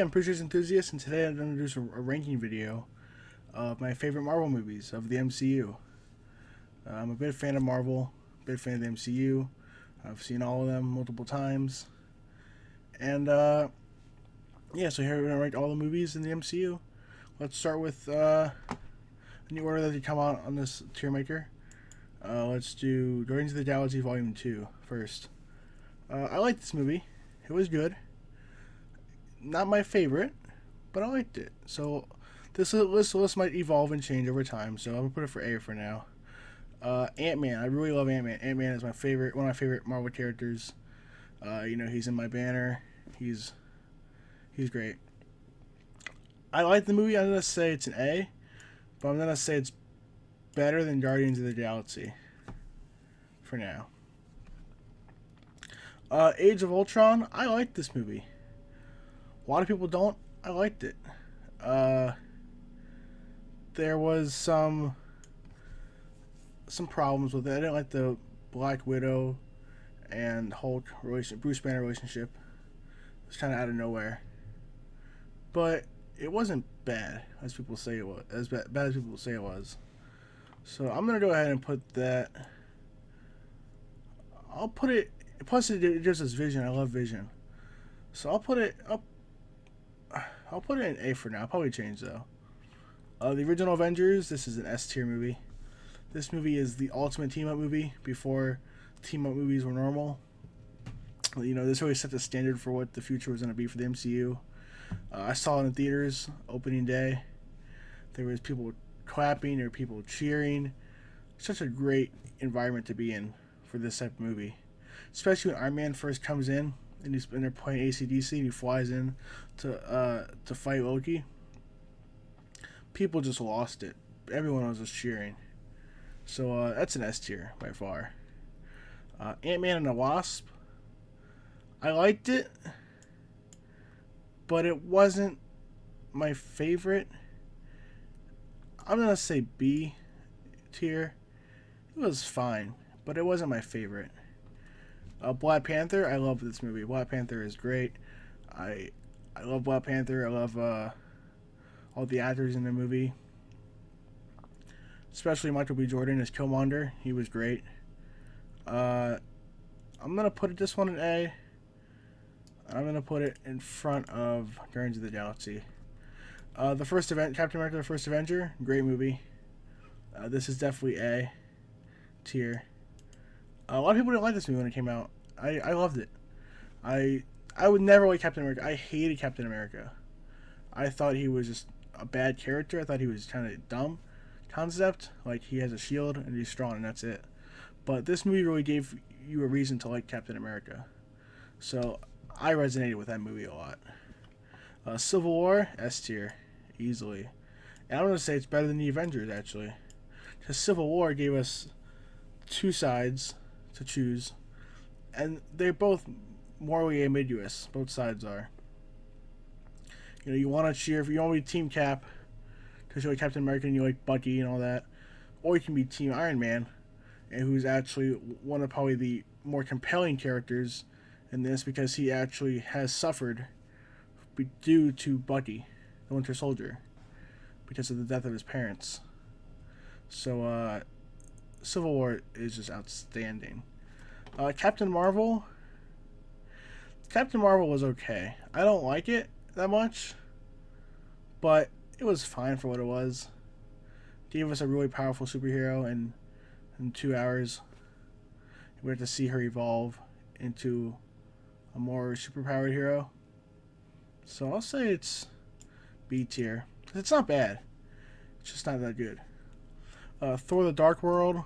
Hey, I'm Preacher's Enthusiast, and today I'm going to do a ranking video of my favorite Marvel movies of the MCU. I'm a big fan of Marvel, big fan of the MCU. I've seen all of them multiple times. And, yeah, so here we're going to rank all the movies in the MCU. Let's start with in the order that they come out on this tier maker. Let's do Guardians of the Galaxy Volume 2 first. I liked this movie. It was good. Not my favorite, but I liked it. So this list might evolve and change over time. So I'm gonna put it for A for now. Ant-Man. I really love Ant-Man. Ant-Man is one of my favorite Marvel characters. He's in my banner. He's great. I like the movie. I'm gonna say it's an A, but I'm gonna say it's better than Guardians of the Galaxy for now. Age of Ultron. I liked this movie. A lot of people don't. I liked it. There was some problems with it. I didn't like the Black Widow and Hulk Bruce Banner relationship. It was kind of out of nowhere. But it wasn't bad as people say it was. As bad as people say it was. So I'm gonna go ahead and put that. I'll put it. Plus, it gives us Vision. I love Vision. So I'll put it up. I'll put it in A for now. I'll probably change though. The original Avengers. This is an S tier movie. This movie is the ultimate team up movie before team up movies were normal. This really set the standard for what the future was going to be for the MCU. I saw it in theaters opening day. There was people clapping. There were people cheering. Such a great environment to be in for this type of movie, especially when Iron Man first comes in. And they're playing AC/DC, and he flies in to fight Loki. People just lost it. Everyone was just cheering. So that's an S tier by far. Ant-Man and the Wasp. I liked it, but it wasn't my favorite. I'm gonna say B tier. It was fine, but it wasn't my favorite. Black Panther, I love this movie. Black Panther is great. I love Black Panther. I love all the actors in the movie, especially Michael B. Jordan as Killmonger. He was great. I'm gonna put this one in A. I'm gonna put it in front of Guardians of the Galaxy. The first event, Captain America: The First Avenger, great movie. This is definitely A tier. A lot of people didn't like this movie when it came out. I loved it. I would never like Captain America. I hated Captain America. I thought he was just a bad character. I thought he was kind of dumb concept. Like, he has a shield and he's strong and that's it. But this movie really gave you a reason to like Captain America. So I resonated with that movie a lot. Civil War, S tier, easily. And I'm going to say it's better than the Avengers, actually. Because Civil War gave us two sides to choose, and they're both morally ambiguous. Both sides are. You want to cheer if you want to be Team Cap because you like Captain America and you like Bucky and all that, or you can be Team Iron Man, and who's actually one of probably the more compelling characters in this because he actually has suffered due to Bucky, the Winter Soldier, because of the death of his parents. So Civil War is just outstanding. Captain Marvel. Captain Marvel was okay. I don't like it that much, but it was fine for what it was. Gave us a really powerful superhero in 2 hours. We have to see her evolve into a more superpowered hero. So I'll say it's B tier. It's not bad. It's just not that good. Thor: The Dark World.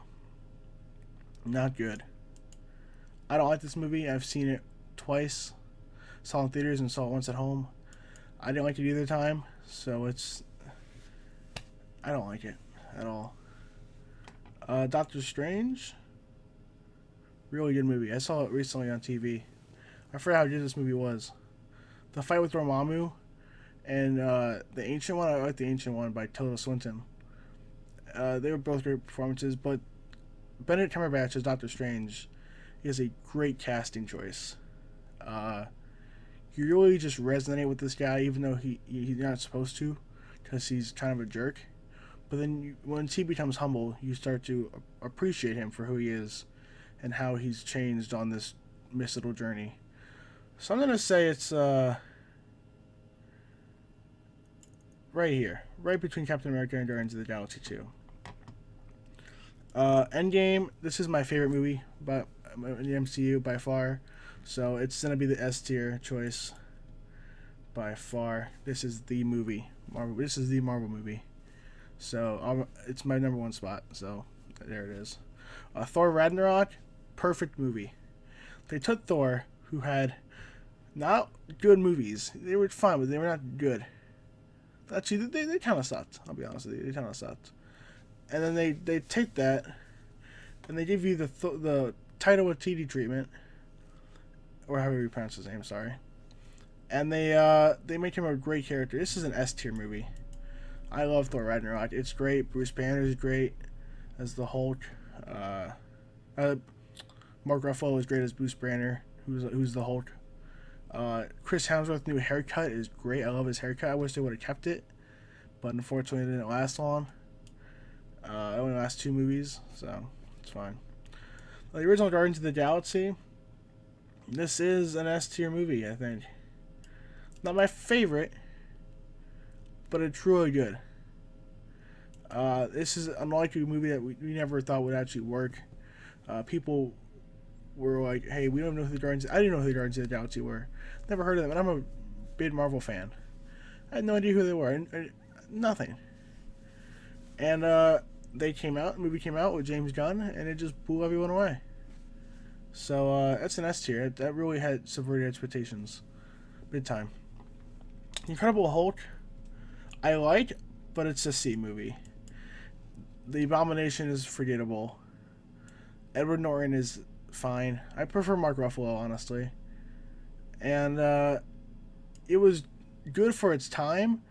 Not good. I don't like this movie. I've seen it twice. Saw it in theaters and saw it once at home. I didn't like it either time, so I don't like it at all. Doctor Strange. Really good movie. I saw it recently on TV. I forgot how good this movie was. The fight with Dormammu and the Ancient One. I like the Ancient One by Tilda Swinton. They were both great performances, but Benedict Cumberbatch as Doctor Strange is a great casting choice. you really just resonate with this guy, even though he's not supposed to, because he's kind of a jerk. But then once he becomes humble, you start to appreciate him for who he is and how he's changed on this mystical journey. So I'm gonna say it's right here, right between Captain America and Guardians of the Galaxy 2. Endgame. This is my favorite movie, but in the MCU by far. So it's gonna be the S tier choice by far. This is the movie. Marvel. This is the Marvel movie. So it's my number one spot. So there it is. Thor Ragnarok, perfect movie. They took Thor, who had not good movies. They were fine, but they were not good. Actually, they kind of sucked. I'll be honest with you. They kind of sucked. And then they take that, and they give you the Taika Waititi treatment, or however you pronounce his name. Sorry. And they make him a great character. This is an S tier movie. I love Thor Ragnarok. It's great. Bruce Banner is great as the Hulk. Mark Ruffalo is great as Bruce Banner, who's the Hulk. Chris Hemsworth's new haircut is great. I love his haircut. I wish they would have kept it, but unfortunately it didn't last long. It only lasts 2 movies, so it's fine. The original Guardians of the Galaxy, this is an S tier movie, I think. Not my favorite, but it's really good. This is unlike a movie that we never thought would actually work. People were like, hey, we don't know who the Guardians... I didn't know who the Guardians of the Galaxy were. Never heard of them, and I'm a big Marvel fan. I had no idea who they were. Nothing. And they came out, the movie came out with James Gunn, and it just blew everyone away. So that's an S tier. That really had subverted expectations. Big time. Incredible Hulk, I like, but it's a C movie. The Abomination is forgettable. Edward Norton is fine. I prefer Mark Ruffalo, honestly. And it was good for its time,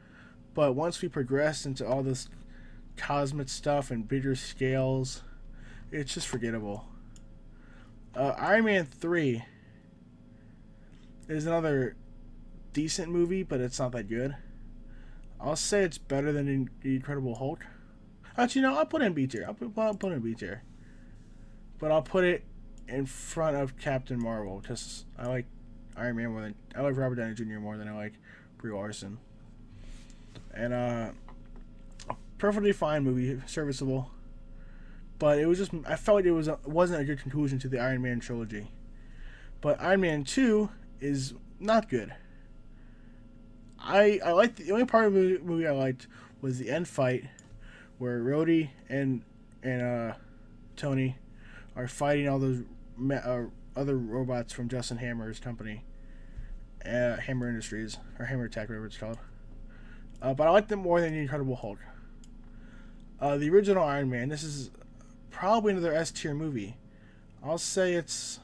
but once we progressed into all this cosmic stuff and bigger scales, it's just forgettable. Iron Man 3 is another decent movie, but it's not that good. I'll say it's better than The Incredible Hulk. Actually, no, I'll put it in B tier. I'll put it in B tier. But I'll put it in front of Captain Marvel, because I like Iron Man more than... I like Robert Downey Jr. more than I like Brie Larson. And, perfectly fine movie, serviceable. But it was just... I felt like it wasn't a good conclusion to the Iron Man trilogy. But Iron Man 2 is not good. I liked... The only part of the movie I liked was the end fight, where Rhodey and Tony are fighting all those other robots from Justin Hammer's company, Hammer Industries, or Hammer Tech, whatever it's called. But I like them more than The Incredible Hulk. The original Iron Man, this is probably another S tier movie. I'll say it's...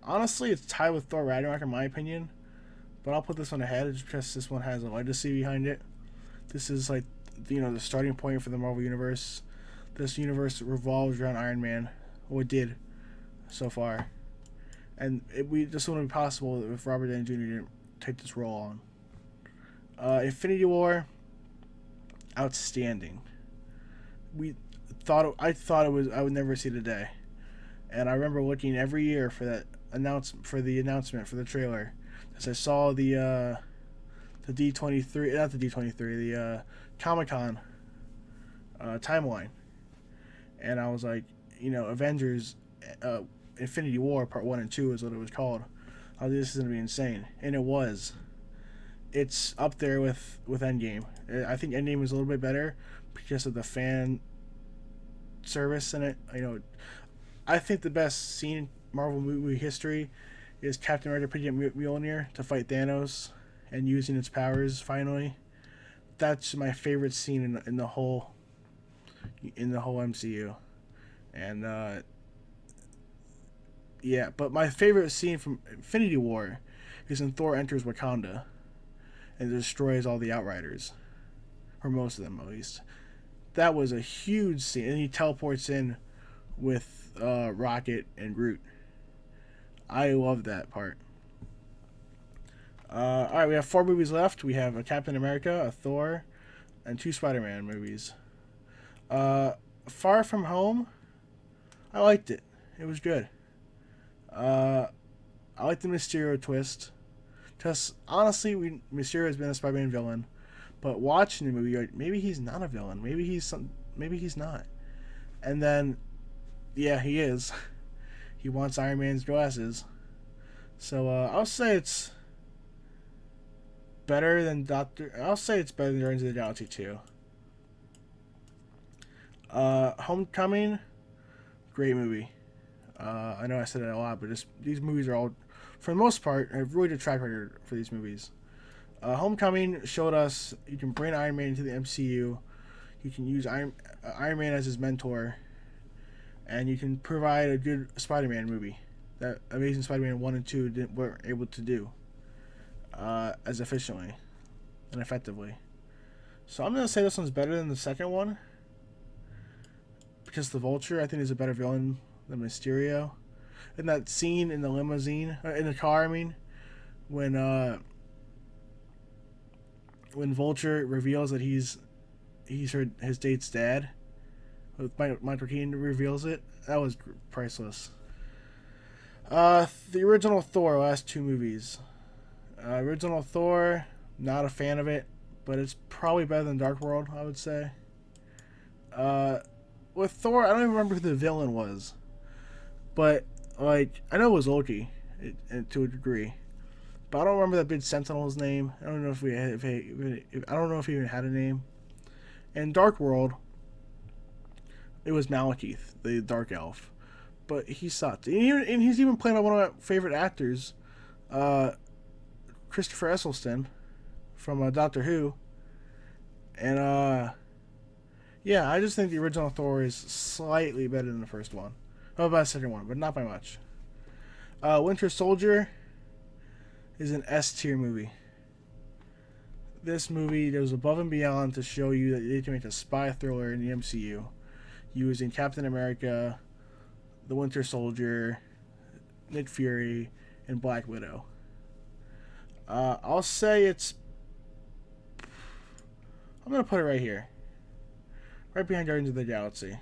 Honestly, it's tied with Thor Ragnarok in my opinion, but I'll put this one ahead just because this one has a legacy behind it. This is like, the starting point for the Marvel Universe. This universe revolves around Iron Man, or it did so far. And this wouldn't be possible if Robert Downey Jr. didn't take this role on. Infinity War, outstanding. I thought it was... I would never see the day. And I remember looking every year for the announcement for the trailer. As I saw the D23, not the D23, the Comic-Con timeline. And I was like, Avengers, Infinity War Part 1 and 2 is what it was called. I was like, this is going to be insane. And it was. It's up there with Endgame. I think Endgame is a little bit better because of the fan service in it. I think the best scene in Marvel movie history is Captain America picking up Mjolnir to fight Thanos and using its powers finally. That's my favorite scene in the whole MCU. And yeah, but my favorite scene from Infinity War is when Thor enters Wakanda and destroys all the Outriders, or most of them at least. That was a huge scene, and he teleports in with Rocket and Groot. I love that part. All right, we have 4 movies left. We have a Captain America, a Thor, and 2 Spider-Man movies. Far From Home, I liked it. It was good. I like the Mysterio twist. Because honestly, Mysterio has been a Spider-Man villain, but watching the movie, like, maybe he's not a villain. Maybe he's not. And then, yeah, he is. He wants Iron Man's glasses. So I'll say it's better than I'll say it's better than Guardians of the Galaxy 2. Homecoming, great movie. I know I said it a lot, but these movies are all, for the most part, have really good track record for these movies. Homecoming showed us you can bring Iron Man into the MCU. You can use Iron Man as his mentor, and you can provide a good Spider-Man movie that Amazing Spider-Man 1 and 2 weren't able to do as efficiently and effectively. So I'm going to say this one's better than the second one, because the Vulture, I think, is a better villain than Mysterio. And that scene in the limousine, in the car, I mean, when Vulture reveals that he's his date's dad, with Michael Keaton reveals it, that was priceless. The original Thor, last 2 movies. Original Thor, not a fan of it, but it's probably better than Dark World, I would say. With Thor, I don't even remember who the villain was, but like I know it was Loki, to a degree, but I don't remember that big Sentinel's name. I don't know if I don't know if he even had a name. And Dark World, it was Malekith, the Dark Elf, but he sucked. And he's even played by one of my favorite actors, Christopher Eccleston, from Doctor Who, and yeah, I just think the original Thor is slightly better than the first one. Oh, about the second one, but not by much. Winter Soldier is an S tier movie. This movie goes above and beyond to show you that they can make a spy thriller in the MCU, using Captain America, the Winter Soldier, Nick Fury, and Black Widow. I'll say it's... I'm going to put it right here. Right behind Guardians of the Galaxy.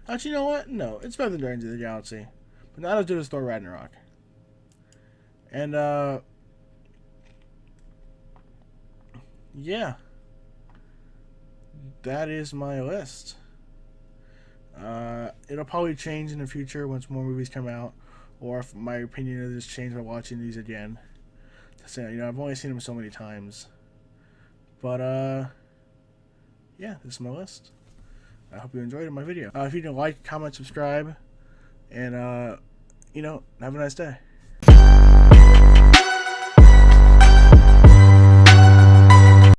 Actually, you know what? No, it's better than Guardians of the Galaxy. But not as good as Thor Ragnarok. And, yeah. That is my list. It'll probably change in the future once more movies come out. Or if my opinion of this change by watching these again. So, you know, I've only seen them so many times. But, yeah, this is my list. I hope you enjoyed my video. If you didn't like, comment, subscribe, and, you know, have a nice day.